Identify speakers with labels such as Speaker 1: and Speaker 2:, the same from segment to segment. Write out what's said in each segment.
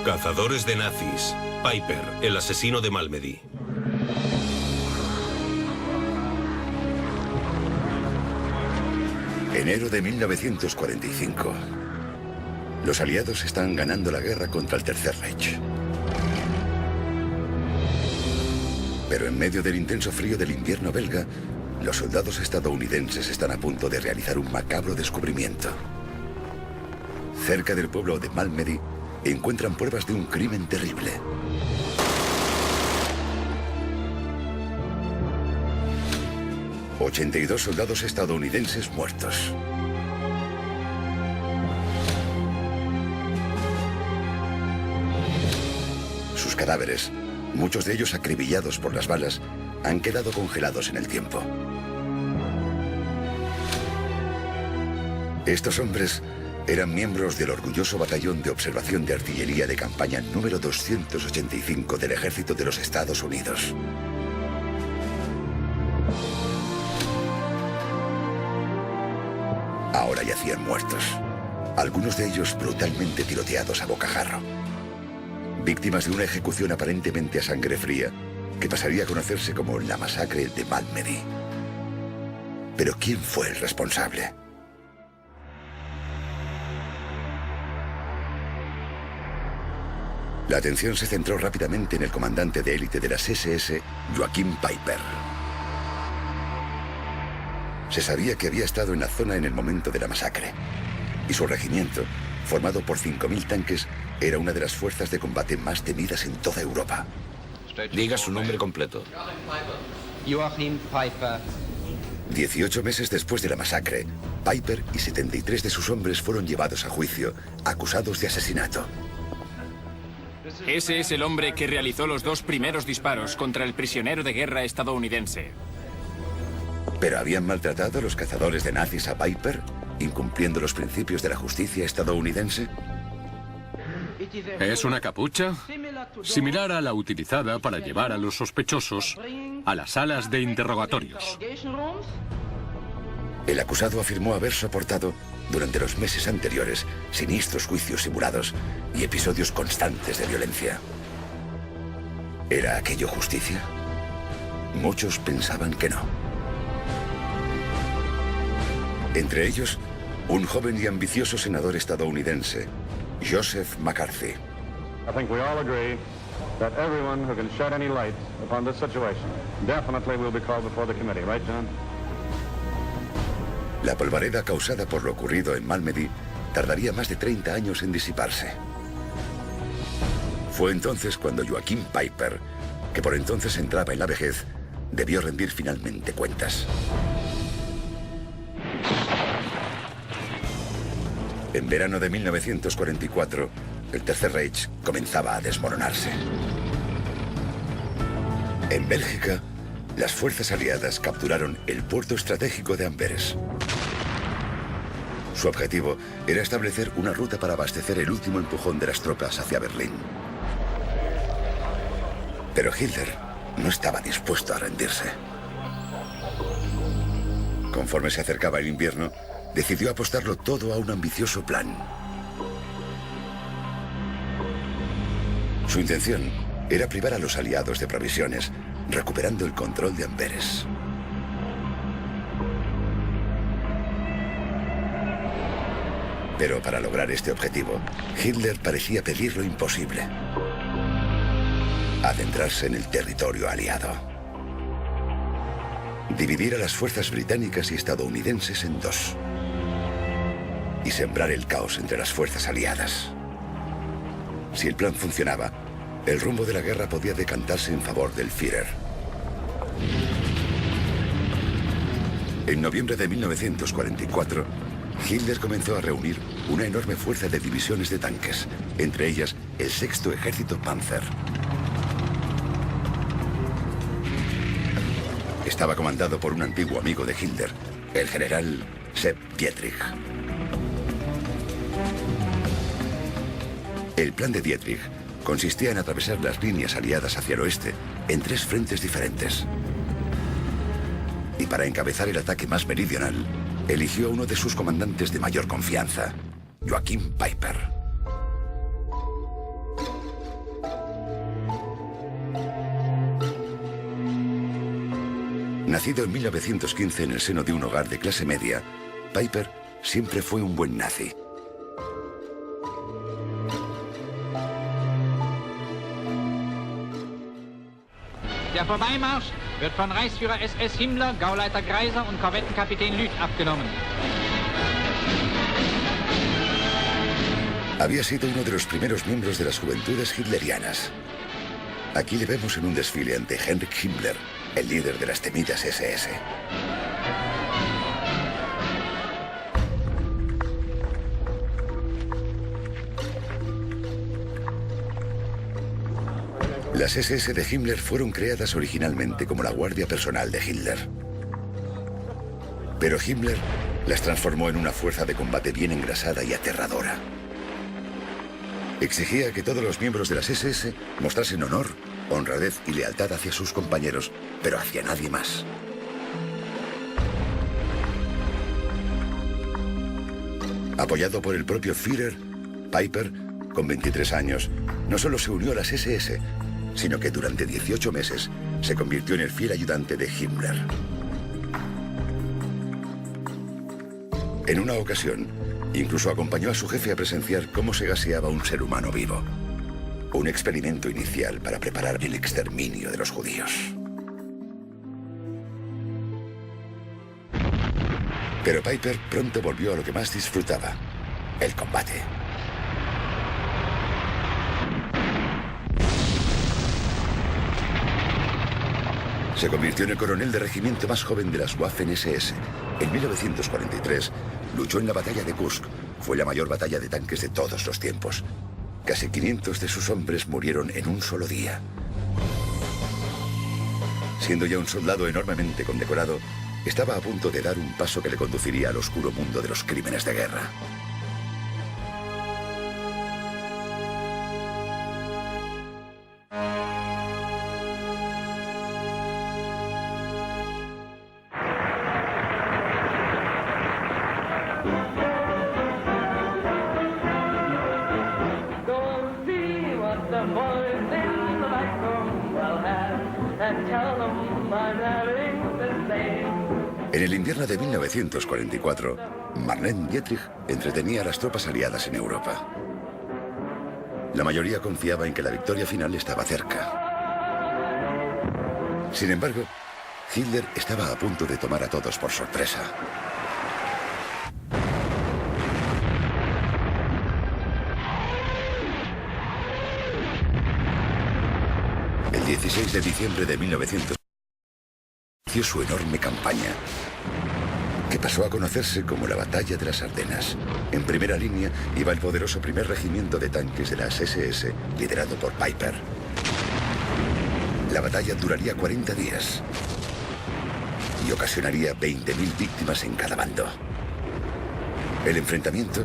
Speaker 1: Cazadores de nazis. Piper, el asesino de Malmedy.
Speaker 2: Enero de 1945. Los aliados están ganando la guerra contra el Tercer Reich. Pero en medio del intenso frío del invierno belga, los soldados estadounidenses están a punto de realizar un macabro descubrimiento. Cerca del pueblo de Malmedy encuentran pruebas de un crimen terrible. ...82 soldados estadounidenses muertos. Sus cadáveres, muchos de ellos acribillados por las balas, han quedado congelados en el tiempo. Estos hombres eran miembros del orgulloso batallón de observación de artillería de campaña número 285 del Ejército de los Estados Unidos. Ahora yacían muertos, algunos de ellos brutalmente tiroteados a bocajarro. Víctimas de una ejecución aparentemente a sangre fría, que pasaría a conocerse como la masacre de Malmedy. Pero ¿quién fue el responsable? La atención se centró rápidamente en el comandante de élite de las SS, Joachim Piper. Se sabía que había estado en la zona en el momento de la masacre, y su regimiento, formado por 5.000 tanques, era una de las fuerzas de combate más temidas en toda Europa.
Speaker 3: Diga su nombre completo.
Speaker 4: Joachim Piper.
Speaker 2: 18 meses después de la masacre, Piper y 73 de sus hombres fueron llevados a juicio, acusados de asesinato.
Speaker 5: Ese es el hombre que realizó los 2 primeros disparos contra el prisionero de guerra estadounidense.
Speaker 2: ¿Pero habían maltratado a los cazadores de nazis a Piper, incumpliendo los principios de la justicia estadounidense?
Speaker 6: Es una capucha similar a la utilizada para llevar a los sospechosos a las salas de interrogatorios.
Speaker 2: El acusado afirmó haber soportado, durante los meses anteriores, siniestros juicios simulados y episodios constantes de violencia. ¿Era aquello justicia? Muchos pensaban que no. Entre ellos, un joven y ambicioso senador estadounidense, Joseph McCarthy.
Speaker 7: I think we all agree that everyone who can shed any light upon this situation definitely will be called before the committee, right, John?
Speaker 2: La polvareda causada por lo ocurrido en Malmedy tardaría más de 30 años en disiparse. Fue entonces cuando Joachim Piper, que por entonces entraba en la vejez, debió rendir finalmente cuentas. En verano de 1944, el Tercer Reich comenzaba a desmoronarse. En Bélgica, las fuerzas aliadas capturaron el puerto estratégico de Amberes. Su objetivo era establecer una ruta para abastecer el último empujón de las tropas hacia Berlín. Pero Hitler no estaba dispuesto a rendirse. Conforme se acercaba el invierno, decidió apostarlo todo a un ambicioso plan. Su intención era privar a los aliados de provisiones, recuperando el control de Amberes. Pero para lograr este objetivo, Hitler parecía pedir lo imposible: adentrarse en el territorio aliado. Dividir a las fuerzas británicas y estadounidenses en dos. Y sembrar el caos entre las fuerzas aliadas. Si el plan funcionaba, el rumbo de la guerra podía decantarse en favor del Führer. En noviembre de 1944, Hitler comenzó a reunir una enorme fuerza de divisiones de tanques, entre ellas el 6º Ejército Panzer. Estaba comandado por un antiguo amigo de Hitler, el general Sepp Dietrich. El plan de Dietrich consistía en atravesar las líneas aliadas hacia el oeste en 3 frentes diferentes. Y para encabezar el ataque más meridional, eligió a uno de sus comandantes de mayor confianza, Joachim Piper. Nacido en 1915 en el seno de un hogar de clase media, Piper siempre fue un buen nazi.
Speaker 8: Der Vorbeimarsch wird von Reichsführer SS Himmler, Gauleiter Greiser und Korvettenkapitän Lüth abgenommen.
Speaker 2: Había sido uno de los primeros miembros de las juventudes hitlerianas. Aquí le vemos en un desfile ante Heinrich Himmler, el líder de las temidas SS. Las SS de Himmler fueron creadas originalmente como la guardia personal de Hitler. Pero Himmler las transformó en una fuerza de combate bien engrasada y aterradora. Exigía que todos los miembros de las SS mostrasen honor, honradez y lealtad hacia sus compañeros, pero hacia nadie más. Apoyado por el propio Führer, Piper, con 23 años, no solo se unió a las SS, sino que durante 18 meses se convirtió en el fiel ayudante de Himmler. En una ocasión, incluso acompañó a su jefe a presenciar cómo se gaseaba un ser humano vivo. Un experimento inicial para preparar el exterminio de los judíos. Pero Piper pronto volvió a lo que más disfrutaba, el combate. Se convirtió en el coronel de regimiento más joven de las Waffen-SS. En 1943 luchó en la batalla de Kursk. Fue la mayor batalla de tanques de todos los tiempos. Casi 500 de sus hombres murieron en un solo día. Siendo ya un soldado enormemente condecorado, estaba a punto de dar un paso que le conduciría al oscuro mundo de los crímenes de guerra. En el invierno de 1944, Marlene Dietrich entretenía a las tropas aliadas en Europa. La mayoría confiaba en que la victoria final estaba cerca. Sin embargo, Hitler estaba a punto de tomar a todos por sorpresa. El 16 de diciembre de 1900 inició su enorme campaña, que pasó a conocerse como la Batalla de las Ardenas. En primera línea iba el poderoso primer regimiento de tanques de las SS, liderado por Piper. La batalla duraría 40 días y ocasionaría 20.000 víctimas en cada bando. El enfrentamiento,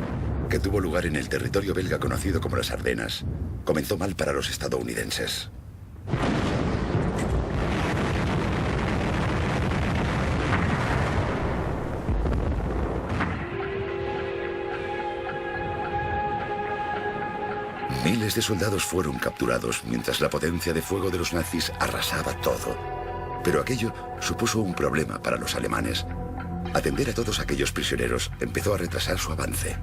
Speaker 2: que tuvo lugar en el territorio belga conocido como las Ardenas, comenzó mal para los estadounidenses. Miles de soldados fueron capturados mientras la potencia de fuego de los nazis arrasaba todo. Pero aquello supuso un problema para los alemanes. Atender a todos aquellos prisioneros empezó a retrasar su avance.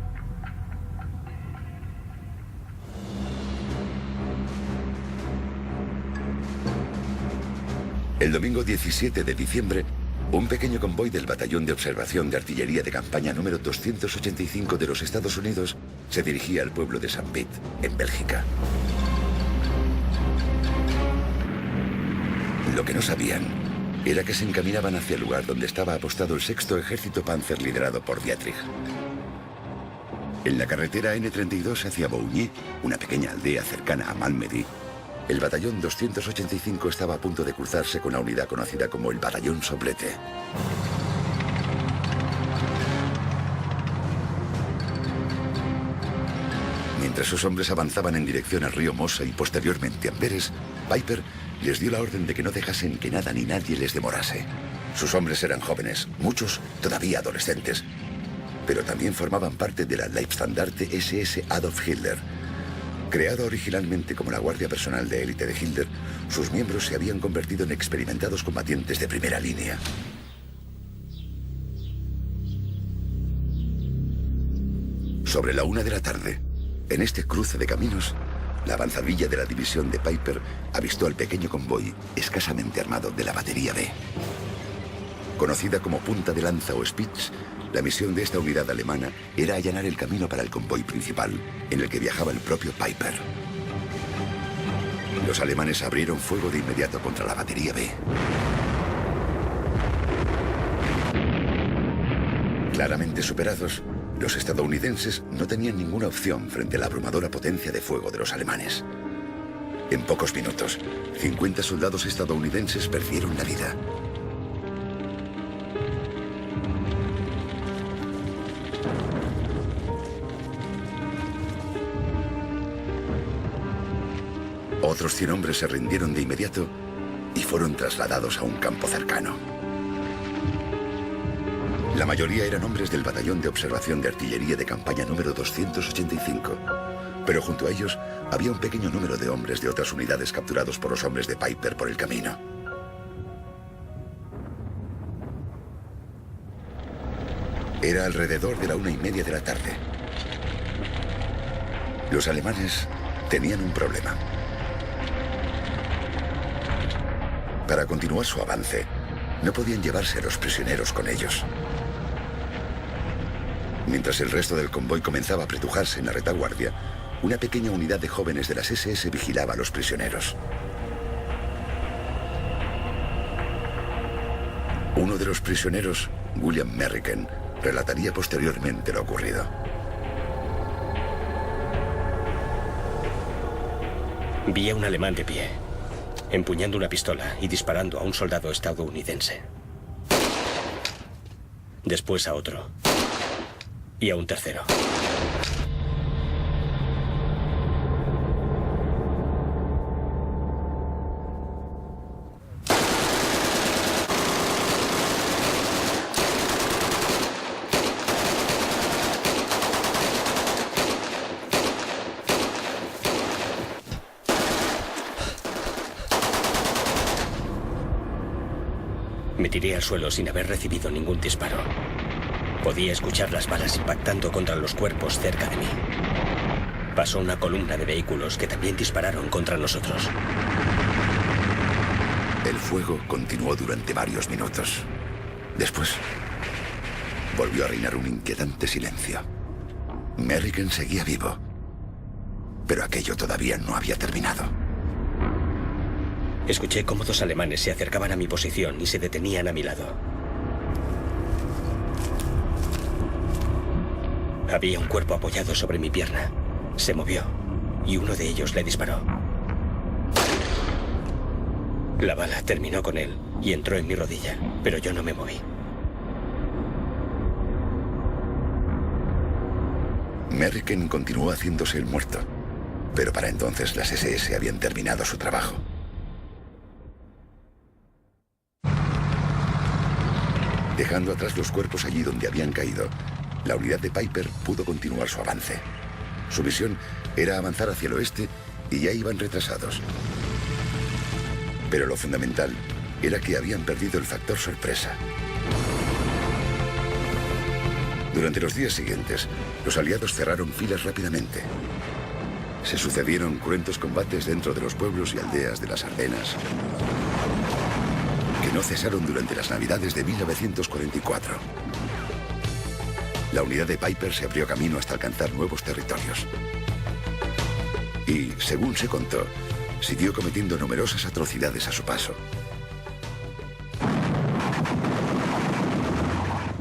Speaker 2: El domingo 17 de diciembre, un pequeño convoy del Batallón de Observación de Artillería de Campaña número 285 de los Estados Unidos se dirigía al pueblo de St. Vith, en Bélgica. Lo que no sabían era que se encaminaban hacia el lugar donde estaba apostado el 6º Ejército Panzer liderado por Dietrich. En la carretera N32 hacia Bougny, una pequeña aldea cercana a Malmedy, el batallón 285 estaba a punto de cruzarse con la unidad conocida como el Batallón Soplete. Mientras sus hombres avanzaban en dirección al río Mosa y posteriormente a Amberes, Piper les dio la orden de que no dejasen que nada ni nadie les demorase. Sus hombres eran jóvenes, muchos todavía adolescentes, pero también formaban parte de la Leibstandarte SS Adolf Hitler, Creada originalmente como la guardia personal de élite de Hitler, sus miembros se habían convertido en experimentados combatientes de primera línea. Sobre la 1 de la tarde, en este cruce de caminos, la avanzadilla de la división de Piper avistó al pequeño convoy escasamente armado de la batería B. Conocida como punta de lanza o Spitz, la misión de esta unidad alemana era allanar el camino para el convoy principal, en el que viajaba el propio Piper. Los alemanes abrieron fuego de inmediato contra la batería B. Claramente superados, los estadounidenses no tenían ninguna opción frente a la abrumadora potencia de fuego de los alemanes. En pocos minutos, 50 soldados estadounidenses perdieron la vida. Otros 100 hombres se rindieron de inmediato y fueron trasladados a un campo cercano. La mayoría eran hombres del Batallón de Observación de Artillería de Campaña número 285, pero junto a ellos había un pequeño número de hombres de otras unidades capturados por los hombres de Piper por el camino. Era alrededor de la 1:30 de la tarde. Los alemanes tenían un problema. Para continuar su avance, no podían llevarse a los prisioneros con ellos. Mientras el resto del convoy comenzaba a apretujarse en la retaguardia, una pequeña unidad de jóvenes de las SS vigilaba a los prisioneros. Uno de los prisioneros, William Merricken, relataría posteriormente lo ocurrido.
Speaker 9: Vi a un alemán de pie, empuñando una pistola y disparando a un soldado estadounidense. Después a otro. Y a un tercero. Me tiré al suelo sin haber recibido ningún disparo. Podía escuchar las balas impactando contra los cuerpos cerca de mí. Pasó una columna de vehículos que también dispararon contra nosotros.
Speaker 2: El fuego continuó durante varios minutos. Después, volvió a reinar un inquietante silencio. Merricken seguía vivo, pero aquello todavía no había terminado.
Speaker 9: Escuché cómo 2 alemanes se acercaban a mi posición y se detenían a mi lado. Había un cuerpo apoyado sobre mi pierna. Se movió y uno de ellos le disparó. La bala terminó con él y entró en mi rodilla, pero yo no me moví.
Speaker 2: Merricken continuó haciéndose el muerto, pero para entonces las SS habían terminado su trabajo. Dejando atrás los cuerpos allí donde habían caído, la unidad de Piper pudo continuar su avance. Su misión era avanzar hacia el oeste y ya iban retrasados. Pero lo fundamental era que habían perdido el factor sorpresa. Durante los días siguientes, los aliados cerraron filas rápidamente. Se sucedieron cruentos combates dentro de los pueblos y aldeas de las Ardenas, que no cesaron durante las Navidades de 1944. La unidad de Piper se abrió camino hasta alcanzar nuevos territorios. Y, según se contó, siguió cometiendo numerosas atrocidades a su paso.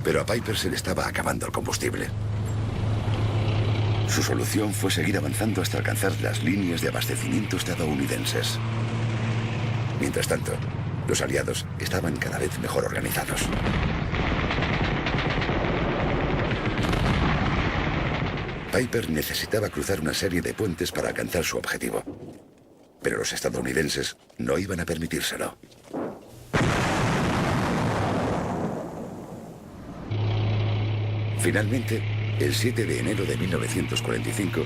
Speaker 2: Pero a Piper se le estaba acabando el combustible. Su solución fue seguir avanzando hasta alcanzar las líneas de abastecimiento estadounidenses. Mientras tanto, los aliados estaban cada vez mejor organizados. Piper necesitaba cruzar una serie de puentes para alcanzar su objetivo, pero los estadounidenses no iban a permitírselo. Finalmente, el 7 de enero de 1945,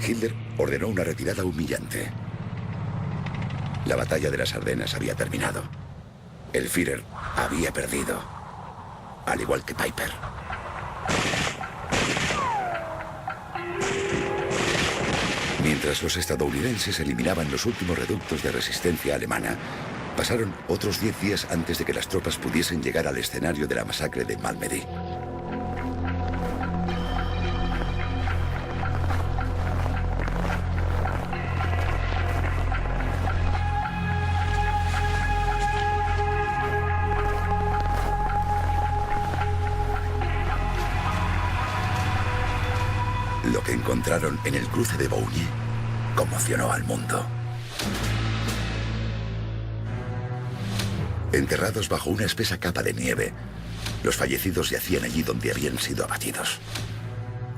Speaker 2: Hitler ordenó una retirada humillante. La batalla de las Ardenas había terminado. El Führer había perdido, al igual que Piper. Mientras los estadounidenses eliminaban los últimos reductos de resistencia alemana, pasaron otros 10 días antes de que las tropas pudiesen llegar al escenario de la masacre de Malmedy. Lo que encontraron en el cruce de Bougny conmocionó al mundo. Enterrados bajo una espesa capa de nieve, los fallecidos yacían allí donde habían sido abatidos.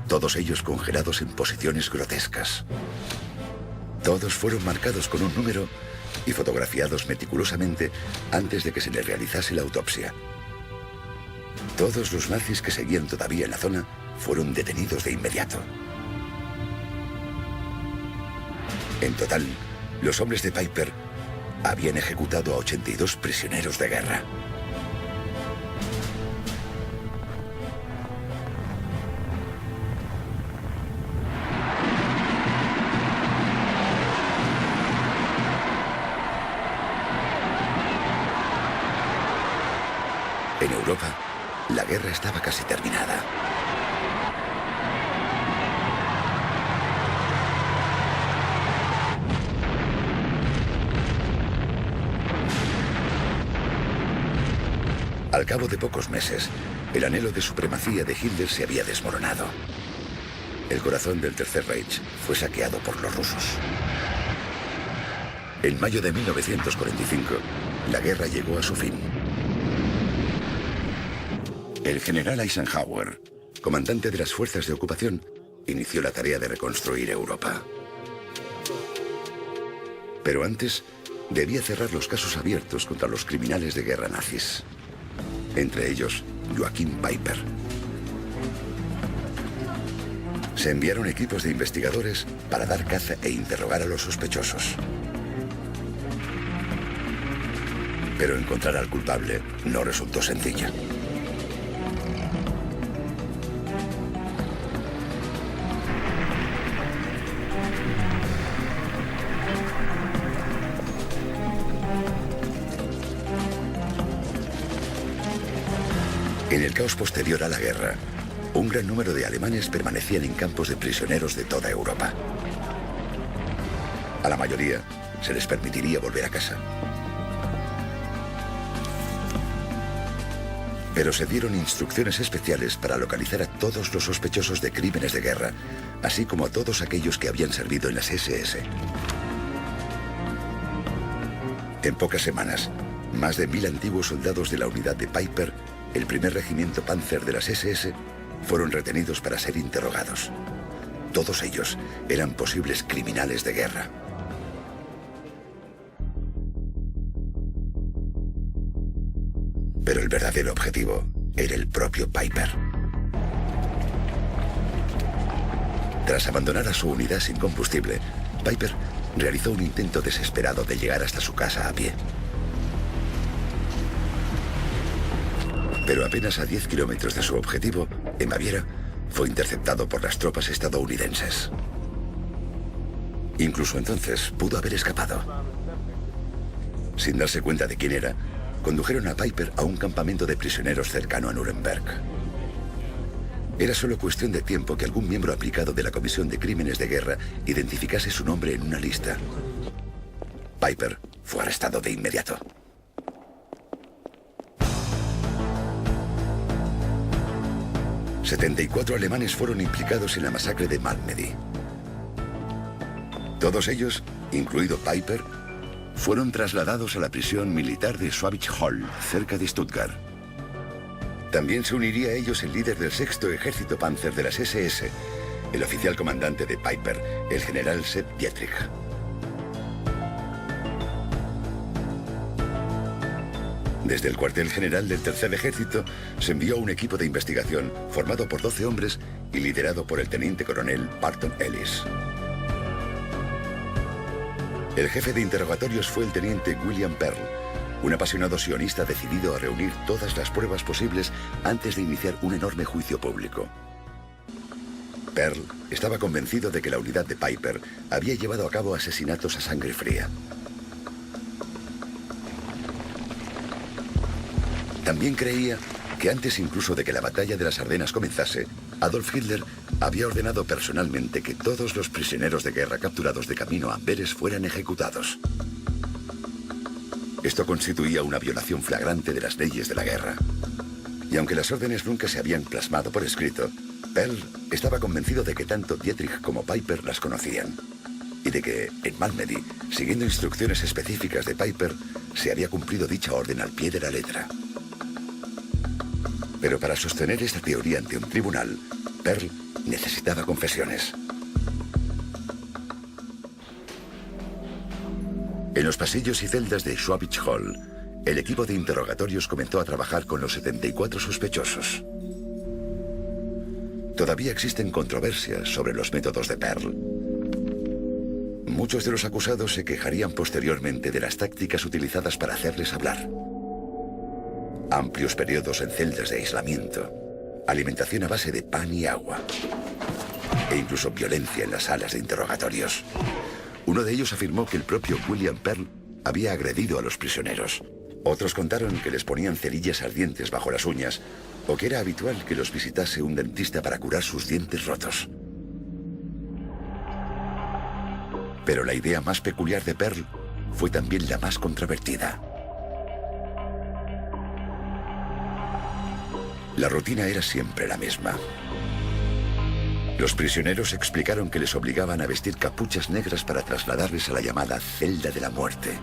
Speaker 2: Todos ellos congelados en posiciones grotescas. Todos fueron marcados con un número y fotografiados meticulosamente antes de que se les realizase la autopsia. Todos los nazis que seguían todavía en la zona fueron detenidos de inmediato. En total, los hombres de Piper habían ejecutado a 82 prisioneros de guerra. En Europa, la guerra estaba casi terminada. Al cabo de pocos meses, el anhelo de supremacía de Hitler se había desmoronado. El corazón del Tercer Reich fue saqueado por los rusos. En mayo de 1945, la guerra llegó a su fin. El general Eisenhower, comandante de las fuerzas de ocupación, inició la tarea de reconstruir Europa. Pero antes, debía cerrar los casos abiertos contra los criminales de guerra nazis. Entre ellos, Joachim Piper. Se enviaron equipos de investigadores para dar caza e interrogar a los sospechosos. Pero encontrar al culpable no resultó sencillo. En el caos posterior a la guerra, un gran número de alemanes permanecían en campos de prisioneros de toda Europa. A la mayoría se les permitiría volver a casa. Pero se dieron instrucciones especiales para localizar a todos los sospechosos de crímenes de guerra, así como a todos aquellos que habían servido en las SS. En pocas semanas, más de 1000 antiguos soldados de la unidad de Piper, el primer regimiento Panzer de las SS, fueron retenidos para ser interrogados. Todos ellos eran posibles criminales de guerra. Pero el verdadero objetivo era el propio Piper. Tras abandonar a su unidad sin combustible, Piper realizó un intento desesperado de llegar hasta su casa a pie. Pero apenas a 10 kilómetros de su objetivo, en Baviera, fue interceptado por las tropas estadounidenses. Incluso entonces pudo haber escapado. Sin darse cuenta de quién era, condujeron a Piper a un campamento de prisioneros cercano a Nuremberg. Era solo cuestión de tiempo que algún miembro aplicado de la Comisión de Crímenes de Guerra identificase su nombre en una lista. Piper fue arrestado de inmediato. ...74 alemanes fueron implicados en la masacre de Malmedy. Todos ellos, incluido Piper, fueron trasladados a la prisión militar de Schwabich-Hall, cerca de Stuttgart. También se uniría a ellos el líder del 6º Ejército Panzer de las SS, el oficial comandante de Piper, el general Sepp Dietrich. Desde el cuartel general del Tercer Ejército se envió un equipo de investigación formado por 12 hombres y liderado por el teniente coronel Barton Ellis. El jefe de interrogatorios fue el teniente William Pearl, un apasionado sionista decidido a reunir todas las pruebas posibles antes de iniciar un enorme juicio público. Pearl estaba convencido de que la unidad de Piper había llevado a cabo asesinatos a sangre fría. También creía que antes incluso de que la batalla de las Ardenas comenzase, Adolf Hitler había ordenado personalmente que todos los prisioneros de guerra capturados de camino a Amberes fueran ejecutados. Esto constituía una violación flagrante de las leyes de la guerra. Y aunque las órdenes nunca se habían plasmado por escrito, Pearl estaba convencido de que tanto Dietrich como Piper las conocían. Y de que, en Malmedy, siguiendo instrucciones específicas de Piper, se había cumplido dicha orden al pie de la letra. Pero para sostener esta teoría ante un tribunal, Pearl necesitaba confesiones. En los pasillos y celdas de Schwabitz Hall, el equipo de interrogatorios comenzó a trabajar con los 74 sospechosos. Todavía existen controversias sobre los métodos de Pearl. Muchos de los acusados se quejarían posteriormente de las tácticas utilizadas para hacerles hablar. Amplios periodos en celdas de aislamiento, alimentación a base de pan y agua, e incluso violencia en las salas de interrogatorios. Uno de ellos afirmó que el propio William Pearl había agredido a los prisioneros. Otros contaron que les ponían cerillas ardientes bajo las uñas o que era habitual que los visitase un dentista para curar sus dientes rotos. Pero la idea más peculiar de Pearl fue también la más controvertida. La rutina era siempre la misma. Los prisioneros explicaron que les obligaban a vestir capuchas negras para trasladarles a la llamada celda de la muerte.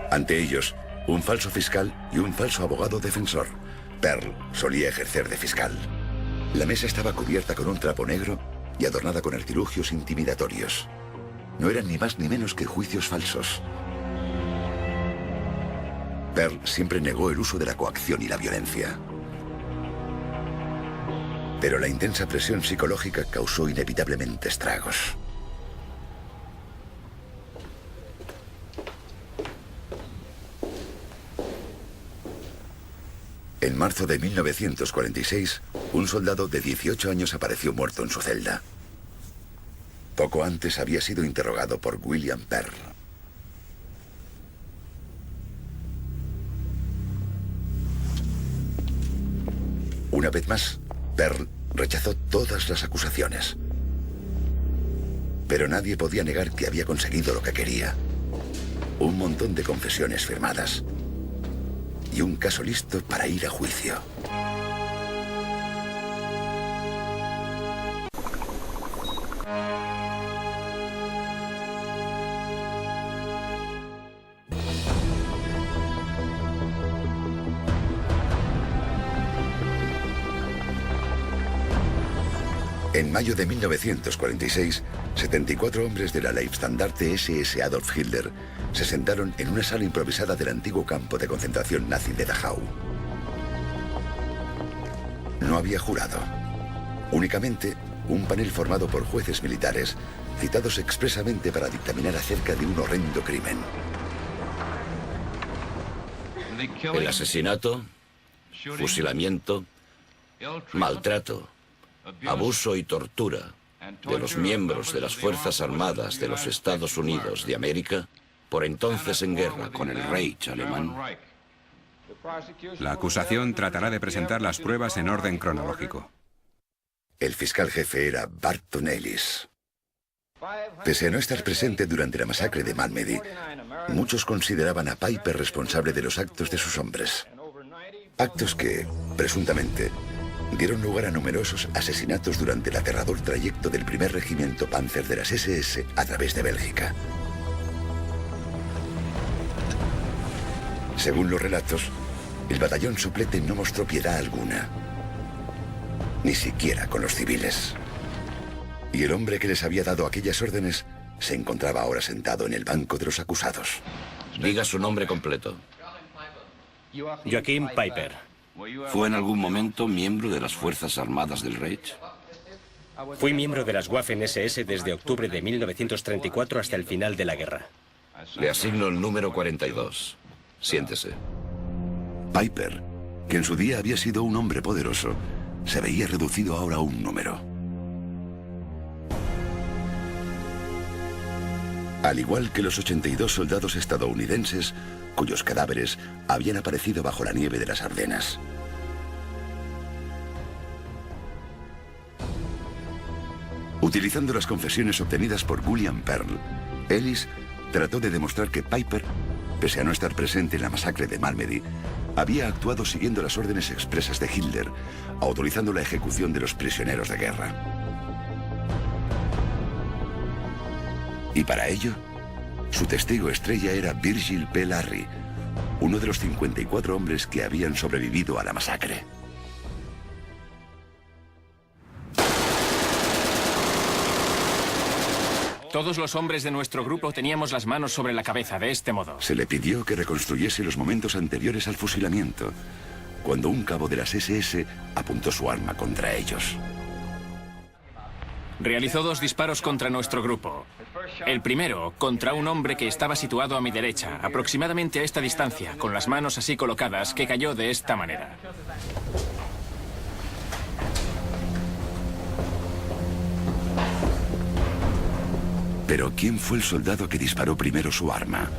Speaker 2: Ante ellos, un falso fiscal y un falso abogado defensor. Pearl solía ejercer de fiscal. La mesa estaba cubierta con un trapo negro y adornada con artilugios intimidatorios. No eran ni más ni menos que juicios falsos. Pearl siempre negó el uso de la coacción y la violencia. Pero la intensa presión psicológica causó inevitablemente estragos. En marzo de 1946, un soldado de 18 años apareció muerto en su celda. Poco antes había sido interrogado por William Pearl. Una vez más, Pearl rechazó todas las acusaciones. Pero nadie podía negar que había conseguido lo que quería. Un montón de confesiones firmadas. Y un caso listo para ir a juicio. En mayo de 1946, 74 hombres de la Leibstandarte SS Adolf Hitler se sentaron en una sala improvisada del antiguo campo de concentración nazi de Dachau. No había jurado. Únicamente un panel formado por jueces militares, citados expresamente para dictaminar acerca de un horrendo crimen.
Speaker 3: El asesinato, fusilamiento, maltrato, abuso y tortura de los miembros de las Fuerzas Armadas de los Estados Unidos de América, por entonces en guerra con el Reich alemán.
Speaker 10: La acusación tratará de presentar las pruebas en orden cronológico.
Speaker 2: El fiscal jefe era Barton Ellis. Pese a no estar presente durante la masacre de Malmedy, muchos consideraban a Piper responsable de los actos de sus hombres. Actos que, presuntamente, dieron lugar a numerosos asesinatos durante el aterrador trayecto del primer regimiento Panzer de las SS a través de Bélgica. Según los relatos, el batallón suplete no mostró piedad alguna, ni siquiera con los civiles. Y el hombre que les había dado aquellas órdenes se encontraba ahora sentado en el banco de los acusados.
Speaker 3: Diga su nombre completo.
Speaker 9: Joachim Piper.
Speaker 3: ¿Fue en algún momento miembro de las Fuerzas Armadas del Reich?
Speaker 9: Fui miembro de las Waffen-SS desde octubre de 1934 hasta el final de la guerra.
Speaker 3: Le asigno el número 42. Siéntese.
Speaker 2: Piper, que en su día había sido un hombre poderoso, se veía reducido ahora a un número. Al igual que los 82 soldados estadounidenses, cuyos cadáveres habían aparecido bajo la nieve de las Ardenas. Utilizando las confesiones obtenidas por William Pearl, Ellis trató de demostrar que Piper, pese a no estar presente en la masacre de Malmedy, había actuado siguiendo las órdenes expresas de Hitler, autorizando la ejecución de los prisioneros de guerra. Y para ello, su testigo estrella era Virgil P. Larry, uno de los 54 hombres que habían sobrevivido a la masacre.
Speaker 5: Todos los hombres de nuestro grupo teníamos las manos sobre la cabeza, de este modo.
Speaker 2: Se le pidió que reconstruyese los momentos anteriores al fusilamiento, cuando un cabo de las SS apuntó su arma contra ellos.
Speaker 5: Realizó 2 disparos contra nuestro grupo. El primero, contra un hombre que estaba situado a mi derecha, aproximadamente a esta distancia, con las manos así colocadas, que cayó de esta manera.
Speaker 2: Pero ¿quién fue el soldado que disparó primero su arma?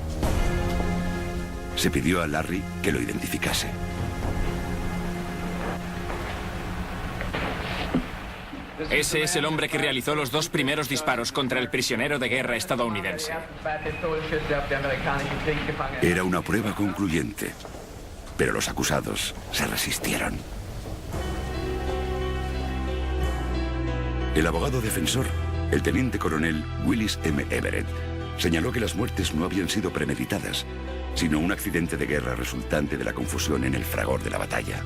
Speaker 2: Se pidió a Larry que lo identificase.
Speaker 5: Ese es el hombre que realizó los 2 primeros disparos contra el prisionero de guerra estadounidense.
Speaker 2: Era una prueba concluyente, pero los acusados se resistieron. El abogado defensor, el teniente coronel Willis M. Everett, señaló que las muertes no habían sido premeditadas, sino un accidente de guerra resultante de la confusión en el fragor de la batalla.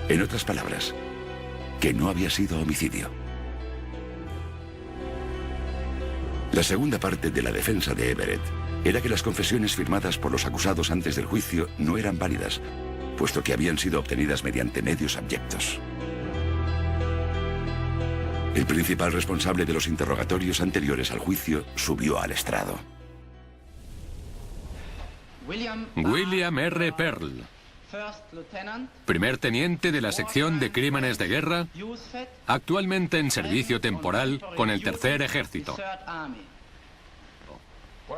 Speaker 2: En otras palabras, que no había sido homicidio. La segunda parte de la defensa de Everett era que las confesiones firmadas por los acusados antes del juicio no eran válidas, puesto que habían sido obtenidas mediante medios abyectos. El principal responsable de los interrogatorios anteriores al juicio subió al estrado.
Speaker 6: William R. Pearl, primer teniente de la sección de crímenes de guerra, actualmente en servicio temporal con el Tercer Ejército.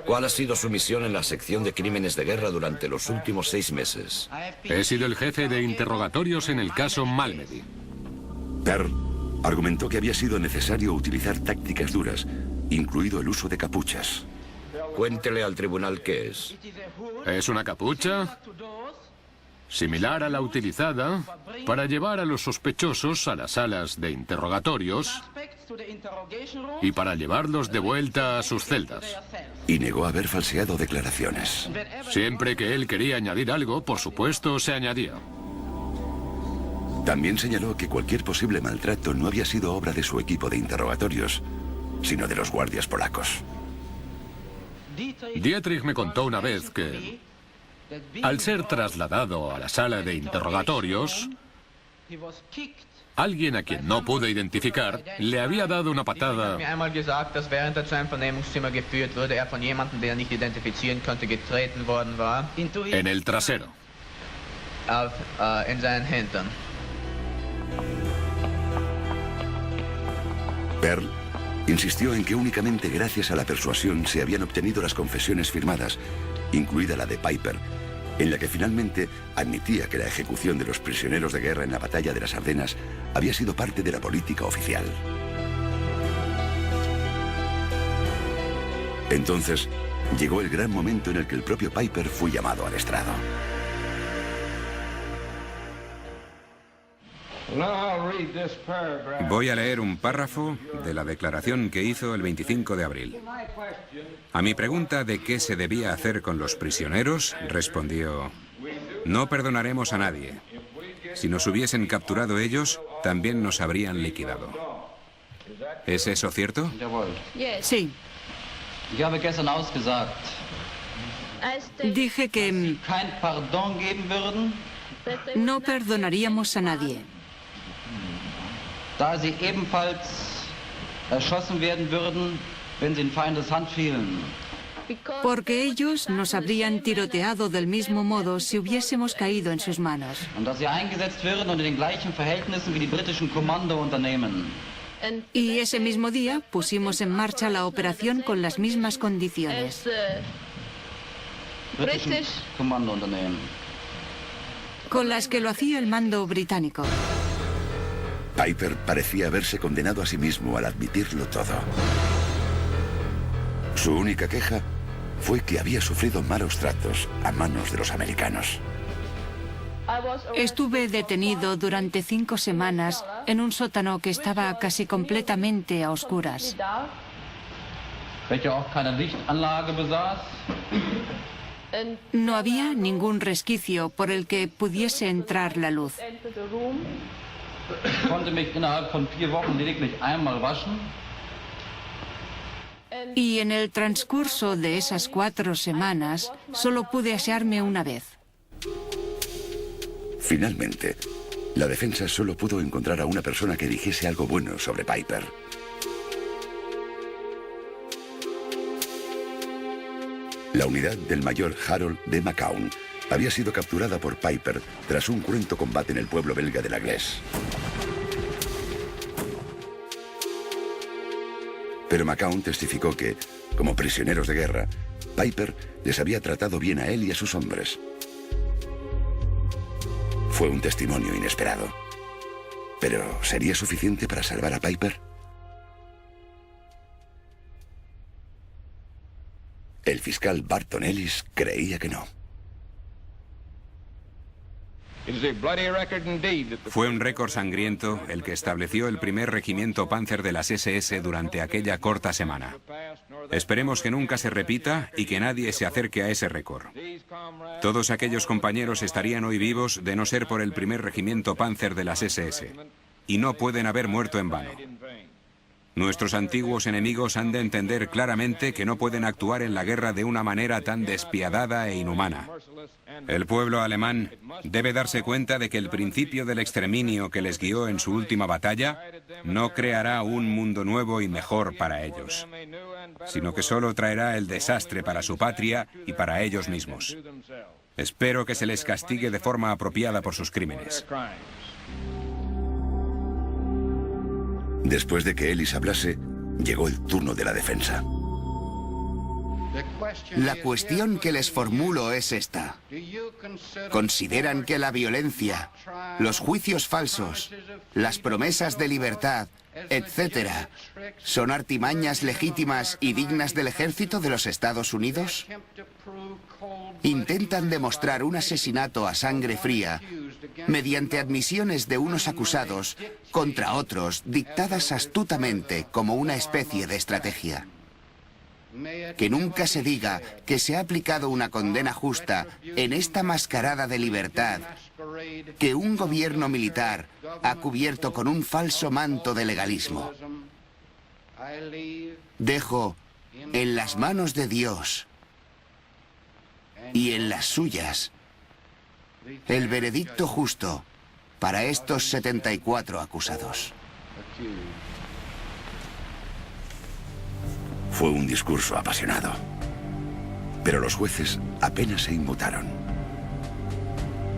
Speaker 3: ¿Cuál ha sido su misión en la sección de crímenes de guerra durante los últimos 6 meses?
Speaker 6: He sido el jefe de interrogatorios en el caso Malmedy.
Speaker 2: Pearl argumentó que había sido necesario utilizar tácticas duras, incluido el uso de capuchas.
Speaker 3: Cuéntele al tribunal qué es.
Speaker 6: Es una capucha similar a la utilizada para llevar a los sospechosos a las salas de interrogatorios y para llevarlos de vuelta a sus celdas.
Speaker 2: Y negó haber falseado declaraciones.
Speaker 6: Siempre que él quería añadir algo, por supuesto, se añadía.
Speaker 2: También señaló que cualquier posible maltrato no había sido obra de su equipo de interrogatorios, sino de los guardias polacos.
Speaker 6: Dietrich me contó una vez que, al ser trasladado a la sala de interrogatorios, alguien a quien no pude identificar le había dado una patada en el trasero.
Speaker 2: Pearl insistió en que únicamente gracias a la persuasión se habían obtenido las confesiones firmadas, incluida la de Piper, en la que finalmente admitía que la ejecución de los prisioneros de guerra en la batalla de las Ardenas había sido parte de la política oficial. Entonces, llegó el gran momento en el que el propio Piper fue llamado al estrado.
Speaker 10: Voy a leer un párrafo de la declaración que hizo el 25 de abril. A mi pregunta de qué se debía hacer con los prisioneros, respondió: no perdonaremos a nadie. Si nos hubiesen capturado ellos, también nos habrían liquidado. ¿Es eso cierto?
Speaker 11: Sí. Dije que no perdonaríamos a nadie.
Speaker 4: da sie ebenfalls erschossen werden würden, wenn sie in Feindes Hand fielen.
Speaker 11: Porque ellos nos habrían tiroteado del mismo modo si hubiésemos caído en sus manos.
Speaker 4: Und dass sie eingesetzt würden unter den gleichen Verhältnissen wie die britischen Kommandounternehmen.
Speaker 11: Y ese mismo día pusimos en marcha la operación con las mismas condiciones.
Speaker 4: Britischen Kommandounternehmen.
Speaker 11: Con las que lo hacía el mando británico.
Speaker 2: Piper parecía haberse condenado a sí mismo al admitirlo todo. Su única queja fue que había sufrido malos tratos a manos de los americanos.
Speaker 11: Estuve detenido durante 5 semanas en un sótano que estaba casi completamente a oscuras.
Speaker 4: Welche auch keine Lichtanlage besaß.
Speaker 11: No había ningún resquicio por el que pudiese entrar la luz.
Speaker 4: Konnte mich innerhalb von 4 Wochen lediglich einmal waschen.
Speaker 11: Y en el transcurso de esas 4 semanas, solo pude asearme una vez.
Speaker 2: Finalmente, la defensa solo pudo encontrar a una persona que dijese algo bueno sobre Piper. La unidad del mayor Harold D. McCown había sido capturada por Piper tras un cruento combate en el pueblo belga de La Glesse. Pero McCown testificó que, como prisioneros de guerra, Piper les había tratado bien a él y a sus hombres. Fue un testimonio inesperado. ¿Pero sería suficiente para salvar a Piper? El fiscal Barton Ellis creía que no.
Speaker 10: Fue un récord sangriento el que estableció el primer regimiento Panzer de las SS durante aquella corta semana. Esperemos que nunca se repita y que nadie se acerque a ese récord. Todos aquellos compañeros estarían hoy vivos de no ser por el primer regimiento Panzer de las SS. Y no pueden haber muerto en vano. Nuestros antiguos enemigos han de entender claramente que no pueden actuar en la guerra de una manera tan despiadada e inhumana. El pueblo alemán debe darse cuenta de que el principio del exterminio que les guió en su última batalla no creará un mundo nuevo y mejor para ellos, sino que solo traerá el desastre para su patria y para ellos mismos. Espero que se les castigue de forma apropiada por sus crímenes.
Speaker 2: Después de que Ellis hablase, llegó el turno de la defensa.
Speaker 12: La cuestión que les formulo es esta. ¿Consideran que la violencia, los juicios falsos, las promesas de libertad, etcétera, son artimañas legítimas y dignas del ejército de los Estados Unidos? Intentan demostrar un asesinato a sangre fría mediante admisiones de unos acusados contra otros dictadas astutamente como una especie de estrategia. Que nunca se diga que se ha aplicado una condena justa en esta mascarada de libertad, que un gobierno militar ha cubierto con un falso manto de legalismo. Dejo en las manos de Dios y en las suyas el veredicto justo para estos 74 acusados.
Speaker 2: Fue un discurso apasionado, pero los jueces apenas se inmutaron.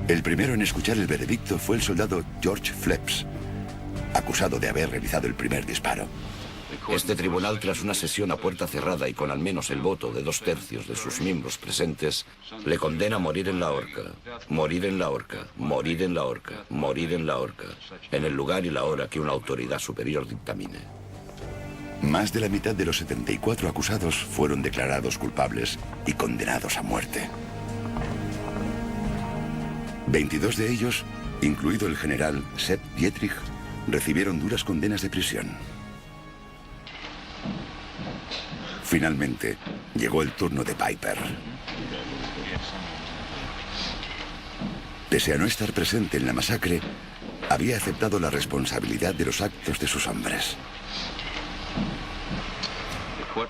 Speaker 2: El primero en escuchar el veredicto fue el soldado George Phillips, acusado de haber realizado el primer disparo.
Speaker 3: Este tribunal, tras una sesión a puerta cerrada y con al menos el voto de 2/3 de sus miembros presentes, le condena a morir en la horca, morir en la horca, morir en la horca, morir en la horca, en el lugar y la hora que una autoridad superior dictamine.
Speaker 2: Más de la mitad de los 74 acusados fueron declarados culpables y condenados a muerte. 22 de ellos, incluido el general Sepp Dietrich, recibieron duras condenas de prisión. Finalmente, llegó el turno de Piper. Pese a no estar presente en la masacre, había aceptado la responsabilidad de los actos de sus hombres.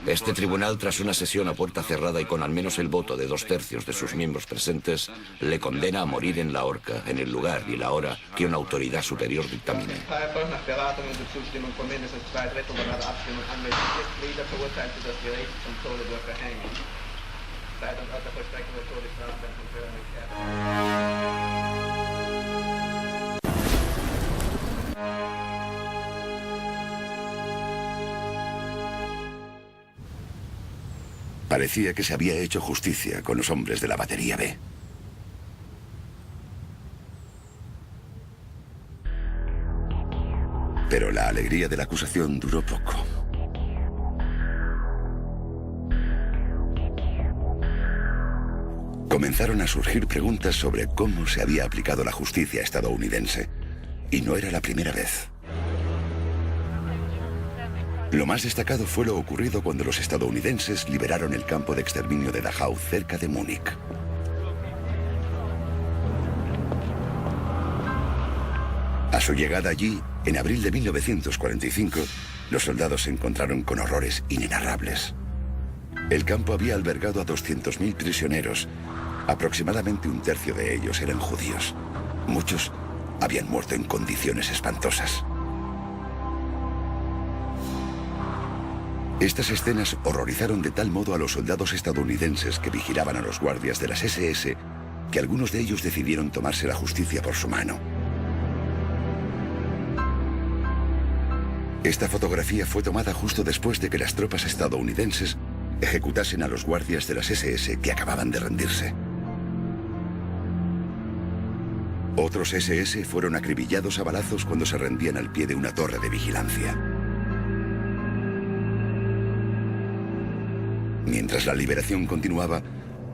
Speaker 3: Este tribunal, tras una sesión a puerta cerrada y con al menos el voto de 2/3 de sus miembros presentes, le condena a morir en la horca, en el lugar y la hora que una autoridad superior dictamine.
Speaker 2: Parecía que se había hecho justicia con los hombres de la batería B. Pero la alegría de la acusación duró poco. Comenzaron a surgir preguntas sobre cómo se había aplicado la justicia estadounidense. Y no era la primera vez. Lo más destacado fue lo ocurrido cuando los estadounidenses liberaron el campo de exterminio de Dachau cerca de Múnich. A su llegada allí, en abril de 1945, los soldados se encontraron con horrores inenarrables. El campo había albergado a 200.000 prisioneros. Aproximadamente un tercio de ellos eran judíos. Muchos habían muerto en condiciones espantosas. Estas escenas horrorizaron de tal modo a los soldados estadounidenses que vigilaban a los guardias de las SS que algunos de ellos decidieron tomarse la justicia por su mano. Esta fotografía fue tomada justo después de que las tropas estadounidenses ejecutasen a los guardias de las SS que acababan de rendirse. Otros SS fueron acribillados a balazos cuando se rendían al pie de una torre de vigilancia. Mientras la liberación continuaba,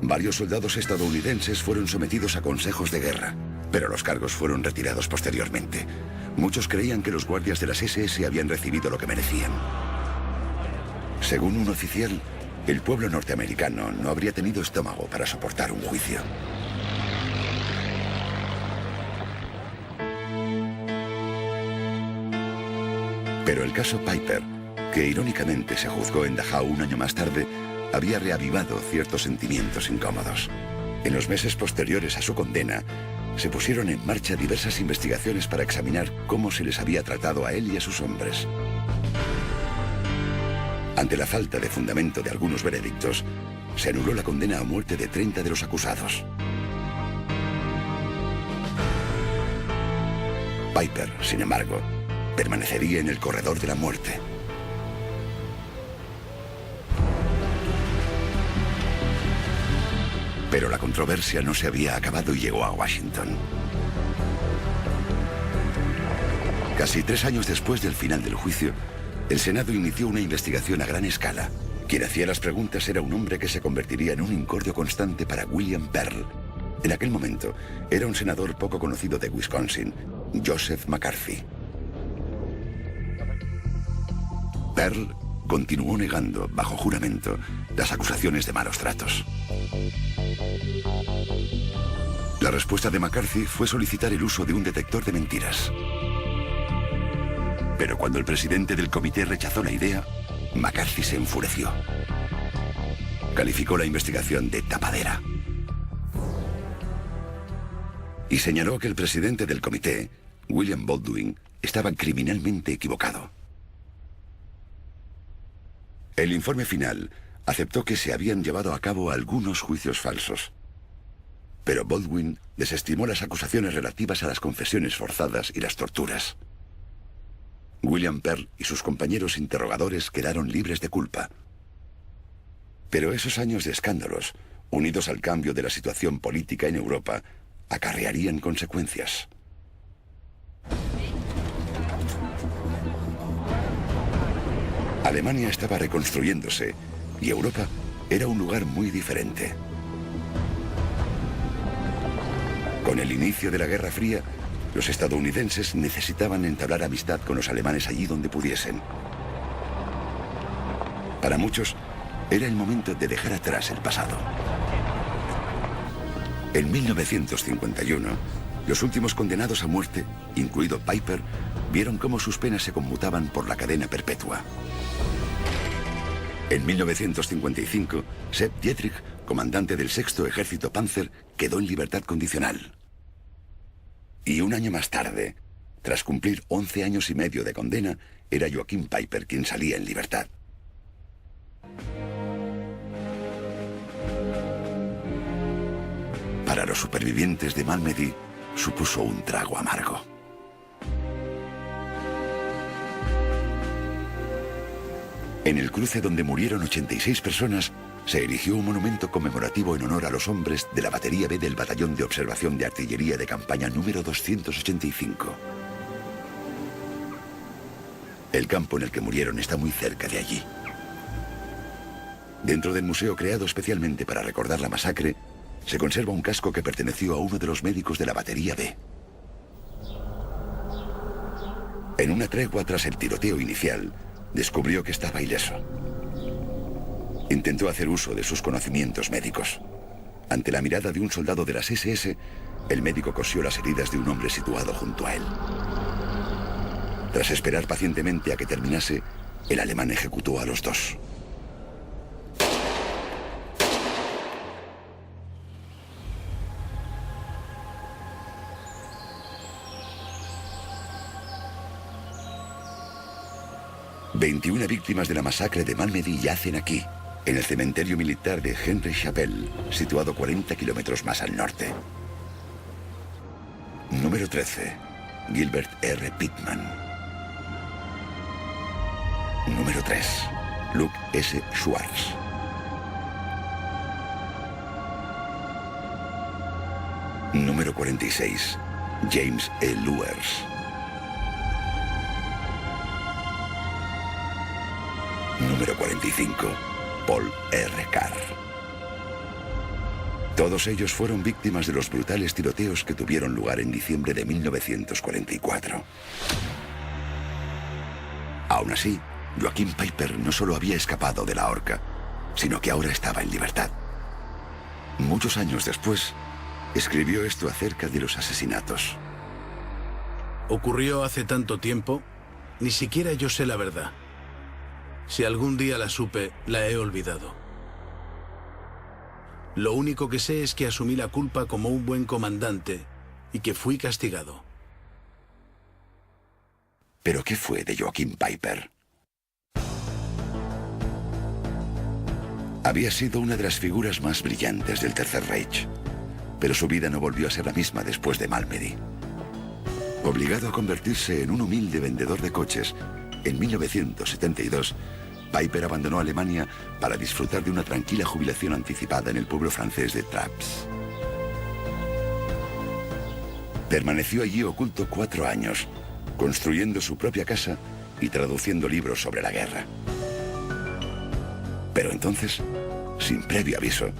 Speaker 2: varios soldados estadounidenses fueron sometidos a consejos de guerra, pero los cargos fueron retirados posteriormente. Muchos creían que los guardias de las SS habían recibido lo que merecían. Según un oficial, el pueblo norteamericano no habría tenido estómago para soportar un juicio. Pero el caso Piper, que irónicamente se juzgó en Dachau un año más tarde, había reavivado ciertos sentimientos incómodos. En los meses posteriores a su condena, se pusieron en marcha diversas investigaciones para examinar cómo se les había tratado a él y a sus hombres. Ante la falta de fundamento de algunos veredictos, se anuló la condena a muerte de 30 de los acusados. Piper, sin embargo, permanecería en el corredor de la muerte. Pero la controversia no se había acabado y llegó a Washington. Casi 3 años después del final del juicio, el Senado inició una investigación a gran escala. Quien hacía las preguntas era un hombre que se convertiría en un incordio constante para William Pearl. En aquel momento, era un senador poco conocido de Wisconsin, Joseph McCarthy. Pearl continuó negando, bajo juramento, las acusaciones de malos tratos. La respuesta de McCarthy fue solicitar el uso de un detector de mentiras. Pero cuando el presidente del comité rechazó la idea, McCarthy se enfureció. Calificó la investigación de tapadera. Y señaló que el presidente del comité, William Baldwin, estaba criminalmente equivocado. El informe final aceptó que se habían llevado a cabo algunos juicios falsos. Pero Baldwin desestimó las acusaciones relativas a las confesiones forzadas y las torturas. William Pearl y sus compañeros interrogadores quedaron libres de culpa. Pero esos años de escándalos, unidos al cambio de la situación política en Europa, acarrearían consecuencias. Alemania estaba reconstruyéndose y Europa era un lugar muy diferente. Con el inicio de la Guerra Fría, los estadounidenses necesitaban entablar amistad con los alemanes allí donde pudiesen. Para muchos, era el momento de dejar atrás el pasado. En 1951, los últimos condenados a muerte, incluido Piper, vieron cómo sus penas se conmutaban por la cadena perpetua. En 1955, Sepp Dietrich, comandante del 6º Ejército Panzer, quedó en libertad condicional. Y un año más tarde, tras cumplir 11 años y medio de condena, era Joachim Peiper quien salía en libertad. Para los supervivientes de Malmedy, supuso un trago amargo. En el cruce donde murieron 86 personas, se erigió un monumento conmemorativo en honor a los hombres de la Batería B del Batallón de Observación de Artillería de Campaña número 285. El campo en el que murieron está muy cerca de allí. Dentro del museo creado especialmente para recordar la masacre, se conserva un casco que perteneció a uno de los médicos de la Batería B. En una tregua tras el tiroteo inicial, descubrió que estaba ileso. Intentó hacer uso de sus conocimientos médicos. Ante la mirada de un soldado de las SS, el médico cosió las heridas de un hombre situado junto a él. Tras esperar pacientemente a que terminase, el alemán ejecutó a los dos. ...21 víctimas de la masacre de Malmedy yacen aquí, en el cementerio militar de Henry-Chapelle, situado 40 kilómetros más al norte. Número 13. Gilbert R. Pittman. Número 3. Luke S. Schwartz. Número 46. James E. Luers. Número 45. Paul R. Carr. Todos ellos fueron víctimas de los brutales tiroteos que tuvieron lugar en diciembre de 1944. Aún así, Joachim Peiper no solo había escapado de la horca, sino que ahora estaba en libertad. Muchos años después, escribió esto acerca de los asesinatos.
Speaker 13: Ocurrió hace tanto tiempo, ni siquiera yo sé la verdad. Si algún día la supe, la he olvidado. Lo único que sé es que asumí la culpa como un buen comandante y que fui castigado.
Speaker 2: ¿Pero qué fue de Joachim Peiper? Había sido una de las figuras más brillantes del Tercer Reich, pero su vida no volvió a ser la misma después de Malmedy. Obligado a convertirse en un humilde vendedor de coches, en 1972, Peiper abandonó Alemania para disfrutar de una tranquila jubilación anticipada en el pueblo francés de Trappes. Permaneció allí oculto 4 años, construyendo su propia casa y traduciendo libros sobre la guerra. Pero entonces, sin previo aviso,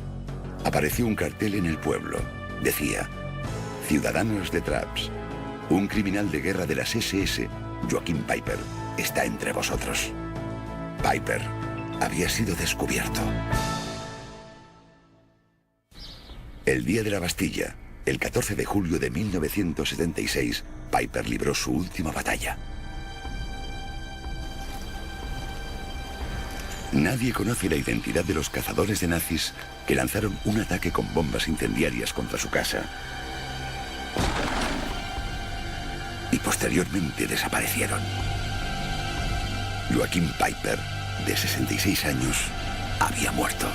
Speaker 2: apareció un cartel en el pueblo. Decía: ciudadanos de Trappes, un criminal de guerra de las SS, Joachim Peiper, está entre vosotros. Peiper había sido descubierto. El día de la Bastilla, el 14 de julio de 1976, Peiper libró su última batalla. Nadie conoce la identidad de los cazadores de nazis que lanzaron un ataque con bombas incendiarias contra su casa y posteriormente desaparecieron. Joachim Peiper, de 66 años, había muerto.